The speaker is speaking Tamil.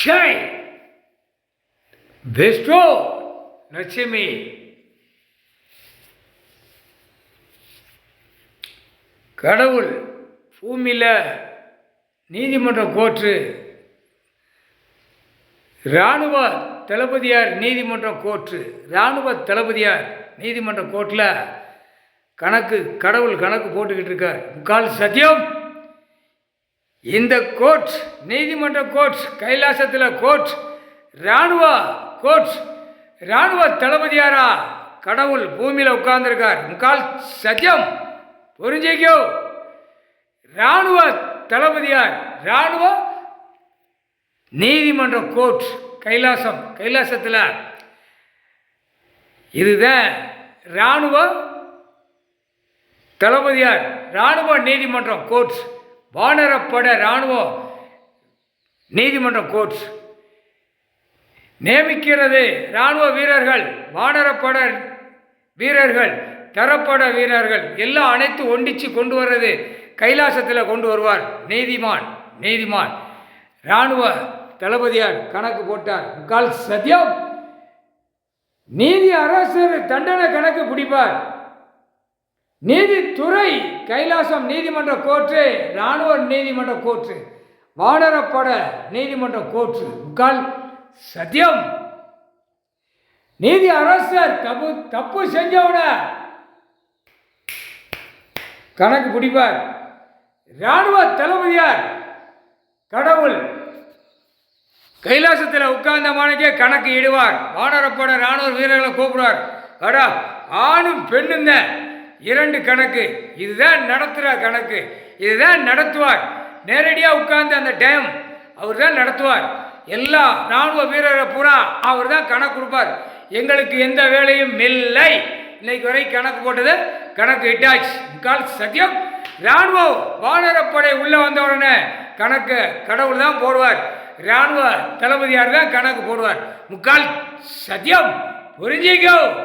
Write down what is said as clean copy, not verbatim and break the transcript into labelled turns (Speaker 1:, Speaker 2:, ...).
Speaker 1: ஷை பெஸ்டோ லட்சுமி கடவுள் பூமியில் நீதிமன்ற கோர்ட்டு இராணுவ தளபதியார் நீதிமன்ற கோர்ட்டு இராணுவ தளபதியார் நீதிமன்ற கோர்ட்டில் கடவுள் கணக்கு போட்டுக்கிட்டு இருக்கார். முக்கால் சத்தியம் இந்த கோர்ட் நீதிமன்ற கோர்ட் கைலாசத்தில் கோர்ட் இராணுவ தளபதியாரா கடவுள் பூமியில் உட்கார்ந்துருக்கார். முக்கால் சத்தியம் புரிஞ்சிக்கோ. இராணுவ தளபதியார் இராணுவ நீதிமன்ற கோர்ட் கைலாசத்தில் இதுதான் இராணுவ தளபதியார் இராணுவ நீதிமன்றம் கோர்ட் வானரப்பட இராணுவ நீதிமன்ற கோர்ட் நியமிக்கிறது. இராணுவ வீரர்கள், வானரப்பட வீரர்கள், தரப்பட வீரர்கள் எல்லாம் அனைத்து ஒண்டிச்சு கொண்டு வர்றது கைலாசத்தில் கொண்டு வருவார் நீதிமான் இராணுவ தளபதியார் கணக்கு போட்டார். முக்கால் சத்தியம் நீதி அரசர் தண்டனை கணக்கு பிடிப்பார். நீதித்துறை கைலாசம் நீதிமன்ற கோர்ட்டு இராணுவ நீதிமன்ற கோர்ட்டு வானரப்பட நீதிமன்ற கோர்ட்டு முக்கால் சத்தியம் நீதி அரசர் தப்பு செஞ்சவன கணக்கு பிடிப்பார். இராணுவ தளபதியார் கடவுள் கைலாசத்தில் உட்கார்ந்த மாணிக்கே கணக்கு இடுவார். வானரப்பட இராணுவ வீரர்களை கூப்பிடுவார். அடா ஆணும் பெண்ணுங்க 2 கணக்கு இதுதான் நடத்துகிற கணக்கு, இதுதான் நடத்துவார். நேரடியாக உட்கார்ந்து அந்த டைம் அவர் தான் நடத்துவார். எல்லா இராணுவ வீரரை பூரா அவர் தான் கணக்கு கொடுப்பார். எங்களுக்கு எந்த வேலையும் இல்லை. இன்னைக்கு வரை கணக்கு போட்டது கணக்கு இட்டாச்சு. முக்கால் சத்தியம் இராணுவ வானரப்படை உள்ளே வந்த உடனே கணக்கு கடவுள் தான் போடுவார். இராணுவ தளபதியார் தான் கணக்கு போடுவார். முக்கால் சத்தியம் புரிஞ்சிக்கோ.